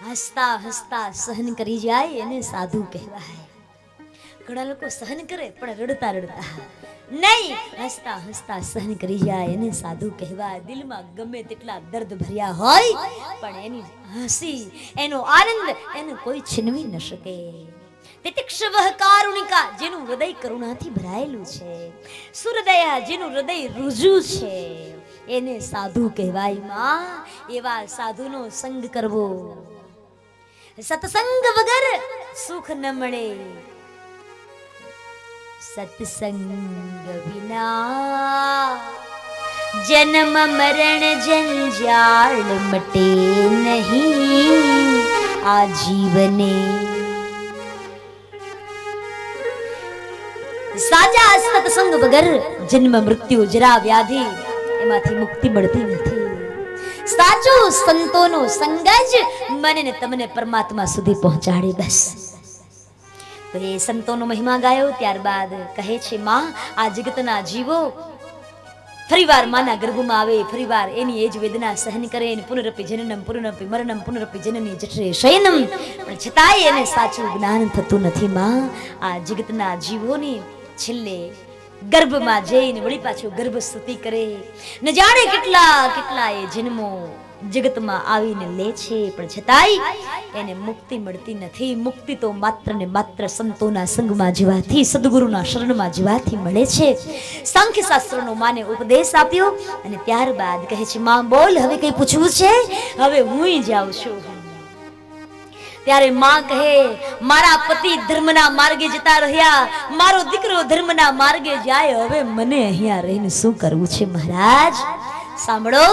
હસતા હસતા સહન કરી જાય એને સાધુ કહેવાય. ઘણા લોકો સહન કરે પણ રડતા રડતા નહીં, હસતા હસતા સહન કરી જાય એને સાધુ કહેવાય. દિલમાં ગમે તેટલા દર્દ ભર્યા હોય પણ એની હસી, એનો આનંદ એને કોઈ છીનવી ન શકે. તિતિક્ષવઃ કારુણિકા, જેનું હૃદય કરુણાથી ભરાયેલું છે, સુહૃદયા જેનું હૃદય રુજુ છે, એને સાધુ કહેવાય. માં એવા સાધુનો સંગ કરવો. સત્સંગ વગર સુખ ન મળે. સત્સંગ વિના જન્મ મરણ જંજાળ મટે નહીં આ જીવને. સાચા સત્સંગ વગર જન્મ મૃત્યુ જરા વ્યાધિ એમાંથી મુક્તિ મળતી નથી. સાચો સંતોનો સંગ જ મને ને તમને પરમાત્મા સુધી પહોંચાડે. બસ તો એ સંતોનો મહિમા ગાયો. ત્યારબાદ કહે છે માં આ જગતના જીવો ફરીવાર માના ગર્ભમાં આવે, ફરીવાર એની એ જ વેદના સહન કરે, પુનરપી જનનમ પુનરપી મરણમ પુનરપી જનની જઠરે શયનમ, પણ છતાંય એને સાચું જ્ઞાન થતું નથી. માં આ જગતના જીવોની છેલ્લે ગર્ભમાં જઈને વળી પાછું ગર્ભસ્તુતિ કરે. ન જાણે કેટલા કેટલા એ જન્મો જગતમાં આવીને લે છે, પણ છતાંય એને મુક્તિ મળતી નથી. મુક્તિ તો માત્ર ને માત્ર સંતોના સંગમાં જીવાથી, સદગુરુના શરણમાં જીવાથી મળે છે. સાંખ્ય શાસ્ત્રનો માને ઉપદેશ આપ્યો અને ત્યારબાદ કહે છે માં બોલ હવે કઈ પૂછવું છે? હવે હું જાઉં છું. ત્યારે માં કહે મારા પતિ ધર્મના માર્ગે જતા રહ્યા, મારો દીકરો ધર્મના માર્ગે જાય, હવે મને અહીંયા રહીને શું કરવું છે મહારાજ? સાંભળો,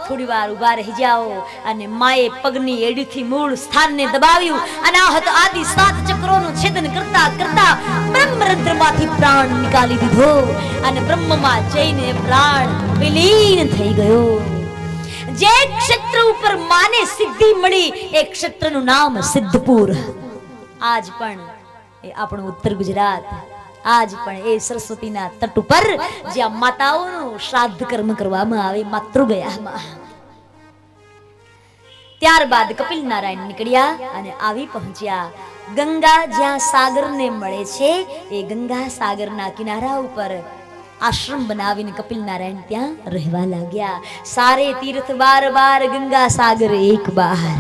થોડી વાર ઉભા રહી જાઓ. અને માએ પગની એડીથી મૂળ સ્થાનને દબાવ્યું. અનાહત આદિ 7 ચક્રોનું છેદન કરતા કરતા બ્રહ્મરંધ્રમાંથી પ્રાણ નીકાળી દીધો અને બ્રહ્મમાં જઈને પ્રાણ વિલીન થઈ ગયો. જે ક્ષેત્ર ઉપર માને સિદ્ધિ મળી એ ક્ષેત્રનું નામ સિદ્ધપુર. આજ પણ એ આપણું ઉત્તર ગુજરાત, આજ પણ એ સરસ્વતીના તટ ઉપર જ્યાં માતાઓનું શ્રાદ્ધ કર્મ કરવામાં આવે માતૃગયામાં. ત્યારબાદ કપિલ નારાયણ નીકળ્યા અને આવી પહોંચ્યા ગંગા જ્યાં સાગરને મળે છે એ ગંગા સાગરના કિનારા ઉપર આશ્રમ બનાવીને કપિલ નારાયણ ત્યાં રહેવા લાગ્યા. સારે તીર્થ બાર બાર ગંગા સાગર એક બાર.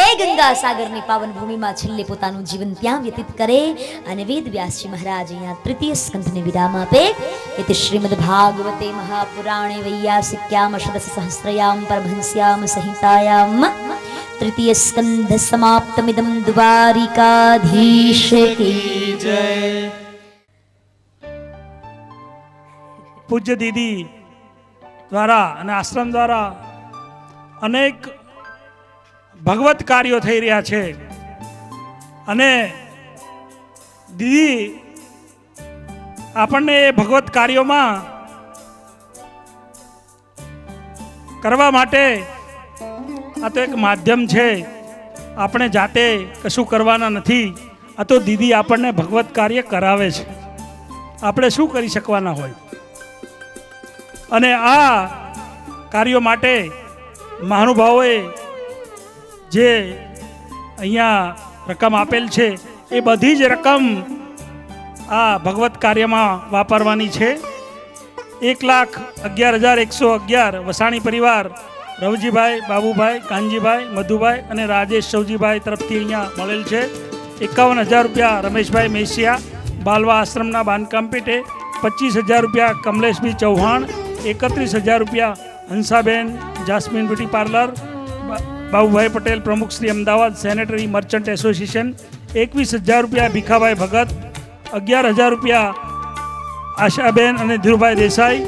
એ ગંગા સાગરની પાવન ભૂમિમાં છેલ્લે પોતાનું જીવન ત્યાં વ્યતીત કરે અને વેદ વ્યાસજી મહારાજ અહીંયા તૃતીય સ્કંધને વિરામ આપે. એ શ્રીમદ ભાગવતે મહાપુરાણે વૈયાસિક્યામ ષડશ સહસ્રયામ પરમહંસ્યામ સંહિતાયામ તૃતીય સ્કંધ સમાપ્તમિદં દ્વારિકાધીશ કી જય. પૂજ્ય દીદી દ્વારા અને આશ્રમ દ્વારા અનેક ભગવત કાર્યો થઈ રહ્યા છે અને દીદી આપણને એ ભગવત કાર્યોમાં કરવા માટે આ તો એક માધ્યમ છે. આપણે જાતે કશું કરવાના નથી. આ તો દીદી આપણને ભગવત કાર્ય કરાવે છે. આપણે શું કરી શકવાના હોય? અને આ કાર્યો માટે મહાનુભાવોએ જે અહીંયા રકમ આપેલ છે એ બધી જ રકમ આ ભગવત કાર્યમાં વાપરવાની છે. 1,11,111 વસાણી પરિવાર રવજીભાઈ, બાબુભાઈ, કાનજીભાઈ, મધુભાઈ અને રાજેશ સૌજીભાઈ તરફથી અહીંયા મળેલ છે. 51,000 રૂપિયા રમેશભાઈ મેસિયા બાલવા આશ્રમના બાંધકામ પેટે, 25,000 રૂપિયા કમલેશભાઈ ચૌહાણ, 31,000 રૂપિયા હંસાબેન જાસ્મીન બ્યુટી પાર્લર, બાબુભાઈ પટેલ પ્રમુખ Shri Ahmedabad Sanitary Merchant Association, 21,000 રૂપિયા ભીખાભાઈ ભગત, 11,000 રૂપિયા આશાબેન અને ધીરુભાઈ દેસાઈ,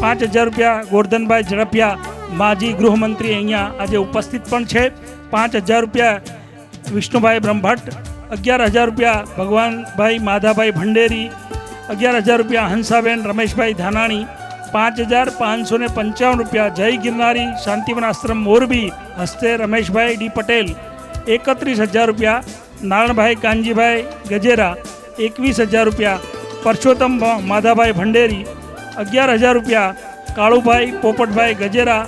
5,000 રૂપિયા ગોરધનભાઈ ઝડપિયા માજી ગૃહમંત્રી અહીંયા આજે ઉપસ્થિત પણ છે, 5,000 રૂપિયા વિષ્ણુભાઈ બ્રહ્મભટ્ટ, 11,000 રૂપિયા ભગવાનભાઈ માધાભાઈ ભંડેરી, 11,000 રૂપિયા હંસાબેન રમેશભાઈ ધાનાણી, 5,555 રૂપિયા જય ગિરનારી શાંતિવન આશ્રમ મોરબી હસ્તે રમેશભાઈ ડી પટેલ, 31,000 રૂપિયા નારણભાઈ કાનજીભાઈ ગજેરા, 21,000 રૂપિયા પરસોત્તમ માધાભાઈ ભંડેરી, 11,000 રૂપિયા કાળુભાઈ પોપટભાઈ ગજેરા,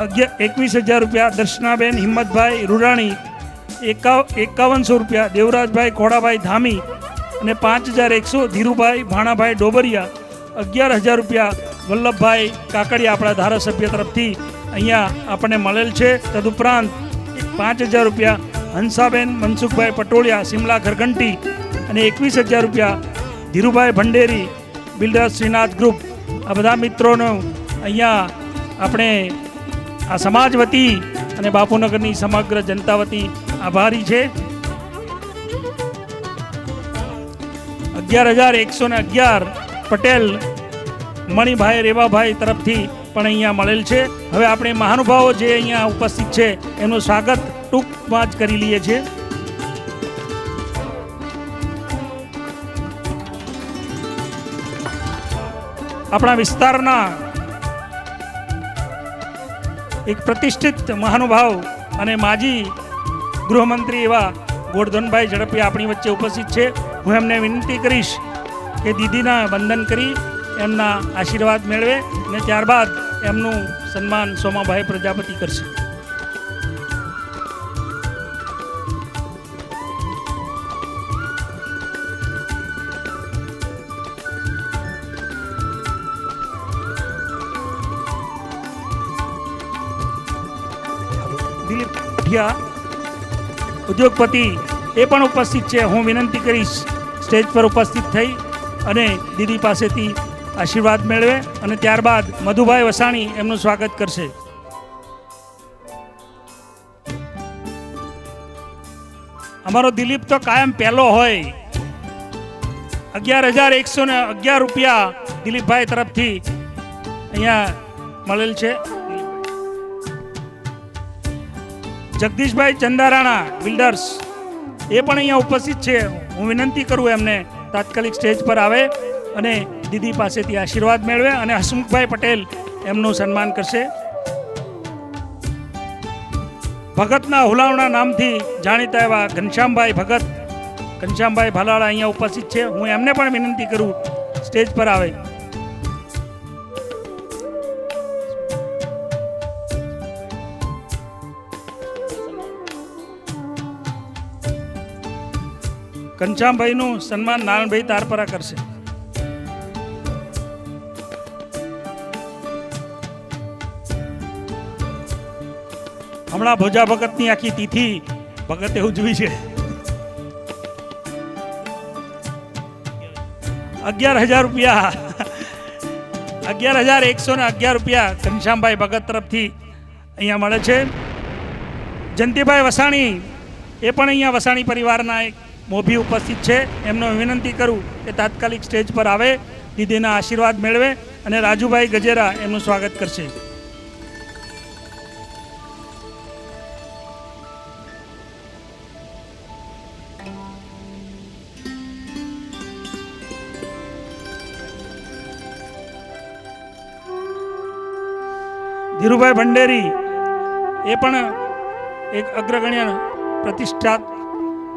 21,000 રૂપિયા દર્શનાબેન હિંમતભાઈ રૂડાણી, 5100 રૂપિયા દેવરાજભાઈ ખોડાભાઈ ધામી અને 5,100 ધીરુભાઈ ભાણાભાઈ ડોબરિયા, 11,000 રૂપિયા વલ્લભભાઈ કાકડિયા આપણા ધારાસભ્ય તરફથી અહીંયા આપણને મળેલ છે. તદુપરાંત 5,000 રૂપિયા હંસાબેન મનસુખભાઈ પટોળિયા સિમલા ઘરઘંટી અને 21,000 રૂપિયા ધીરુભાઈ ભંડેરી બિલ્ડર શ્રીનાથ ગ્રુપ. આ બધા મિત્રોનો અહીંયા આપણે આ સમાજ વતી અને બાપુનગરની સમગ્ર જનતા વતી આભારી છે. 11,111 પટેલ મણિભાઈ રેવાભાઈ તરફથી પણ અહીંયા મળેલ છે. હવે આપણે મહાનુભાવો જે અહીંયા ઉપસ્થિત છે એનું સ્વાગત ટૂંકમાં જ કરી લઈએ છીએ. આપણા વિસ્તારના એક પ્રતિષ્ઠિત મહાનુભાવ અને માજી ગૃહમંત્રી એવા ગોરધનભાઈ ઝડપિયા આપણી વચ્ચે ઉપસ્થિત છે. હું એમને વિનંતી કરીશ કે દીદીના વંદન કરી એમના આશીર્વાદ મેળવે અને ત્યારબાદ એમનું સન્માન સોમાભાઈ પ્રજાપતિ કરશે. દિલીપ ભટિયા ઉદ્યોગપતિ એ પણ ઉપસ્થિત છે. હું વિનંતી કરીશ સ્ટેજ પર ઉપસ્થિત થઈ અને દીદી પાસેથી આશીર્વાદ મેળવે અને ત્યારબાદ મધુભાઈ વસાણી એમનું સ્વાગત કરશે. અમારો દિલીપ તો કાયમ પહેલો હોય. 11,111 રૂપિયા દિલીપભાઈ તરફથી અહીંયા મળેલ છે. જગદીશભાઈ ચંદારાણા બિલ્ડર્સ એ પણ અહીંયા ઉપસ્થિત છે. હું વિનંતી કરું એમને તાત્કાલિક સ્ટેજ પર આવે અને દીદી પાસેથી આશીર્વાદ મેળવે અને હસમુખભાઈ પટેલ એમનું સન્માન કરશે. ભગતના હુલાવણા નામથી જાણીતા એવા ઘનશ્યામભાઈ ભગત, ઘનશ્યામભાઈ ભાલાળા અહીંયા ઉપસ્થિત છે. હું એમને પણ વિનંતી કરું સ્ટેજ પર આવે. ઘનશ્યામભાઈનું સન્માન નારાયણભાઈ તારપરા કરશે. હમણાં ભોજા ભગતની આખી તિથિ ભગતે ઉજવી છે. 11,000 રૂપિયા 11,111 રૂપિયા ઘનશ્યામભાઈ ભગત તરફથી અહીંયા મળે છે. જયંતિભાઈ વસાણી એ પણ અહીંયા વસાણી પરિવારના એક મોભી ઉપસ્થિત છે. એમને વિનંતી કરું કે તાત્કાલિક સ્ટેજ પર આવે, દીદીના આશીર્વાદ મેળવે અને રાજુભાઈ ગજેરા એમનું સ્વાગત કરશે. ધીરુભાઈ ભંડેરી એ પણ એક અગ્રગણ્ય પ્રતિષ્ઠાત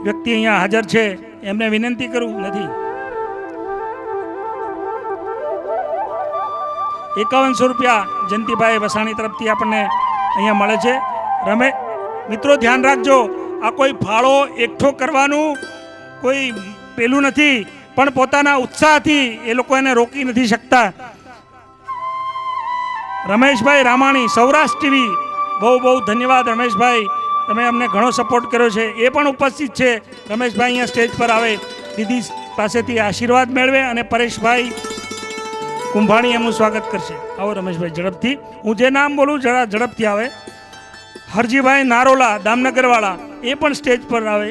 વ્યક્તિ અહીંયા હાજર છે. એમને વિનંતી કરું નથી. 5100 રૂપિયા જયંતિભાઈ વસાણી તરફથી આપણને અહીંયા મળે છે. મિત્રો ધ્યાન રાખજો, આ કોઈ ફાળો એકઠો કરવાનું કોઈ પેલું નથી, પણ પોતાના ઉત્સાહથી એ લોકો એને રોકી નથી શકતા. રમેશભાઈ રામાણી સૌરાષ્ટ્ર ટીવી, બહુ બહુ ધન્યવાદ રમેશભાઈ, તમે અમને ઘણો સપોર્ટ કર્યો છે. એ પણ ઉપસ્થિત છે. રમેશભાઈ અહીંયા સ્ટેજ પર આવે, દીદી પાસેથી આશીર્વાદ મેળવે અને પરેશભાઈ કુંભાણી એમનું સ્વાગત કરશે. આવો રમેશભાઈ ઝડપથી, હું જે નામ બોલું જરા ઝડપથી આવે. હરજીભાઈ નારોલા દામનગરવાળા એ પણ સ્ટેજ પર આવે.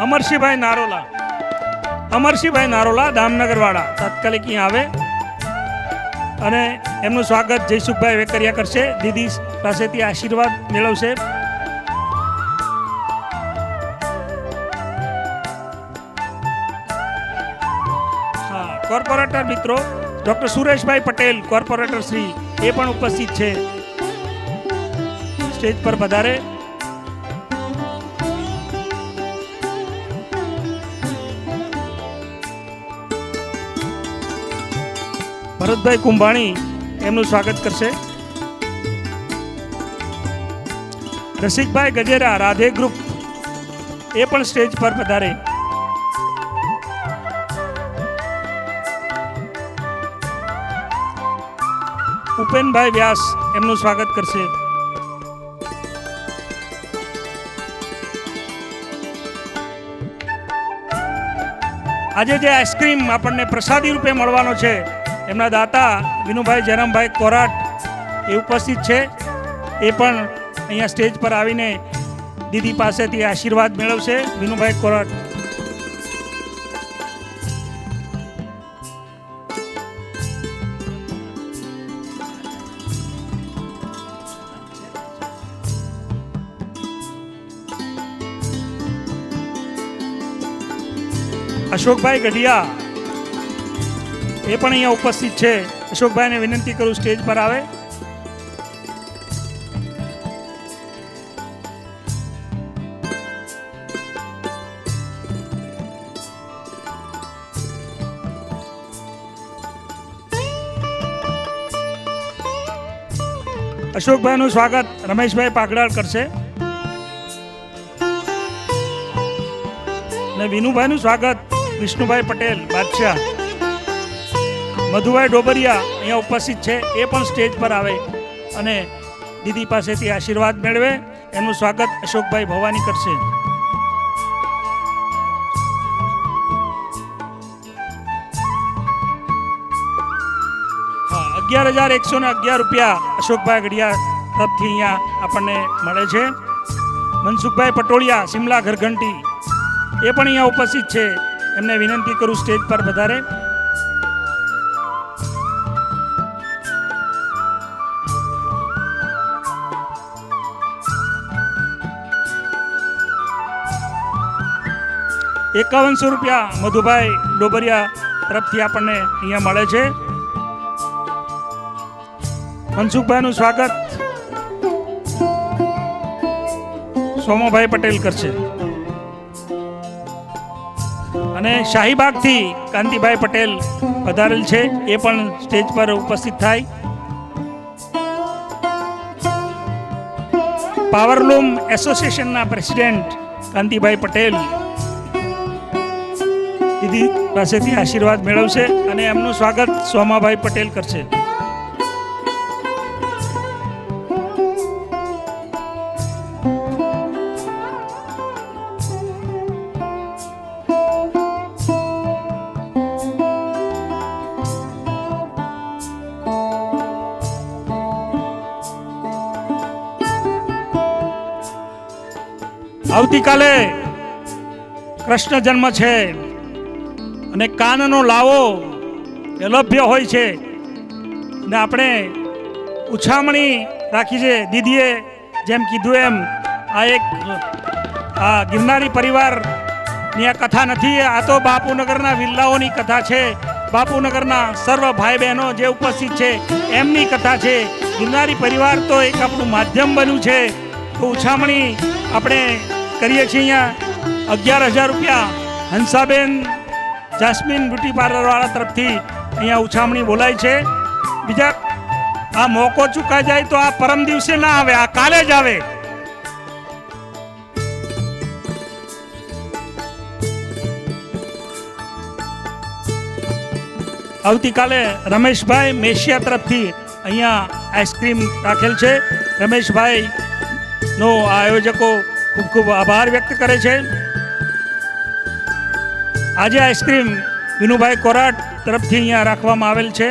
અમરસિંહભાઈ નારોલા દામનગરવાળા તાત્કાલિક અહીંયા આવે અને એમનું સ્વાગત જયસુખભાઈ વેકરિયા કરશે. દીદી પાસેથી આશીર્વાદ મેળવશે. હા, કોર્પોરેટર મિત્રો ડોક્ટર સુરેશભાઈ પટેલ કોર્પોરેટર શ્રી એ પણ ઉપસ્થિત છે. સ્ટેજ પર પધારે. ભરતભાઈ કુંભાણી એમનું સ્વાગત કરશે. રસિકભાઈ ગજેરા રાધે ગ્રુપ એ પણ સ્ટેજ પર પધારે. ઉપેનભાઈ વ્યાસ એમનું સ્વાગત કરશે. આજે જે આઈસ્ક્રીમ આપણને પ્રસાદી રૂપે મળવાનો છે એમના દાતા વિનુભાઈ જયરામભાઈ કોરાટ એ ઉપસ્થિત છે. એ પણ અહીંયા સ્ટેજ પર આવીને દીદી પાસેથી આશીર્વાદ મેળવશે. વિનુભાઈ કોરાટ. અશોકભાઈ ગઢિયા એ પણ અહીંયા ઉપસ્થિત છે. અશોકભાઈને વિનંતી કરું સ્ટેજ પર આવે. અશોકભાઈનું સ્વાગત રમેશભાઈ પાગડાળ કરશે અને વિનુભાઈનું સ્વાગત વિષ્ણુભાઈ પટેલ બાદશાહ. મધુભાઈ ડોબરિયા અહીંયા ઉપસ્થિત છે. એ પણ સ્ટેજ પર આવે અને દીદી પાસેથી આશીર્વાદ મેળવે. એનું સ્વાગત અશોકભાઈ ભવાની કરશે. હા, 11,111 રૂપિયા અશોકભાઈ ગઢિયા તરફથી અહીંયા આપણને મળે છે. મનસુખભાઈ પટોળિયા સિમલા ઘરઘંટી એ પણ અહીંયા ઉપસ્થિત છે. એમને વિનંતી કરું સ્ટેજ પર વધારે. ₹51 મધુભાઈ ડોબરિયા તરફથી આપણને અહીંયા મળે છે. મનસુખભાઈનું સ્વાગત સોમાભાઈ પટેલ કરશે અને શાહીબાગથી કાંતિભાઈ પટેલ પધારેલ છે. એ પણ સ્ટેજ પર ઉપસ્થિત થાય. પાવરલૂમ એસોસિએશનના પ્રેસિડેન્ટ કાંતિભાઈ પટેલ દીદી પાસેથી આશીર્વાદ મેળવશે અને એમનું સ્વાગત સોમાભાઈ પટેલ કરશે. આવતીકાલે કૃષ્ણ જન્મ છે અને કાનનો લાવો લભ્ય હોય છે ને આપણે ઉછામણી રાખી છે. દીદીએ જેમ કીધું એમ આ ગિરનારી પરિવારની આ કથા નથી. આ તો બાપુનગરના વિલ્લાઓની કથા છે. બાપુનગરના સર્વ ભાઈ બહેનો જે ઉપસ્થિત છે એમની કથા છે. ગિરનારી પરિવાર તો એક આપણું માધ્યમ બન્યું છે. તો ઉછામણી આપણે કરીએ છીએ. અહીંયા 11,000 રૂપિયા હંસાબેન જાસ્મીન બ્યુટી પાર્લર વાળા તરફથી અહીંયા ઉછામણી બોલાય છે. બીજા આ મોકો ચૂકાઈ જાય તો આ પરમ દિવસે ના આવે, આ કાલે જ આવે. આવતીકાલે રમેશભાઈ મેશિયા તરફથી અહીંયા આઈસ્ક્રીમ રાખેલ છે. રમેશભાઈ નો આયોજકો ખૂબ ખૂબ આભાર વ્યક્ત કરે છે. આજે આઈસ્ક્રીમ વિનુભાઈ કોરાટ તરફથી અહીંયા રાખવામાં આવેલ છે.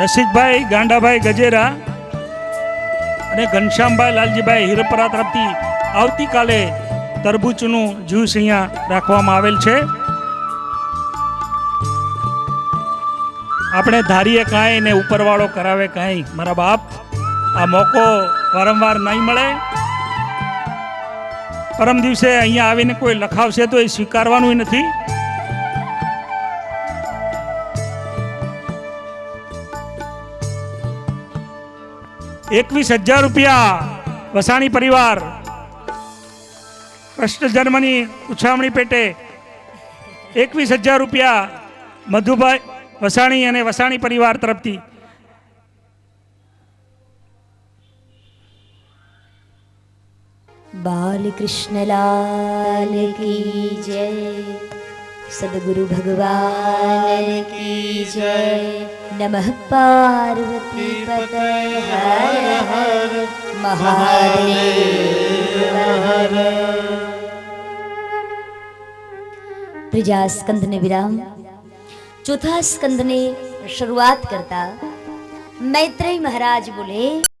રસિકભાઈ ગાંડાભાઈ ગજેરા અને ઘનશ્યામભાઈ લાલજીભાઈ હિરપરા તરફથી આવતીકાલે તરબૂચનું જ્યુસ અહીંયા રાખવામાં આવેલ છે. આપણે ધારીએ કાંઈ ને ઉપરવાળો કરાવે કાંઈ. મારા બાપ, આ મોકો વારંવાર નહીં મળે. પરમ દિવસે અહીંયા આવીને કોઈ લખાવશે તો એ સ્વીકારવાનું નથી. ₹21,000 વસાણી પરિવાર કૃષ્ણ જન્મની ઉછામણી પેટે ₹21,000 મધુભાઈ વસાણી અને વસાણી પરિવાર તરફથી बाल कृष्ण लाल की जय, सदगुरु भगवान की जय। नमः पार्वती पते हर हर महादेव हर। त्रीजा स्कंद ने विराम, चौथा स्कंद ने शुरुआत करता मैत्रेय महाराज बोले,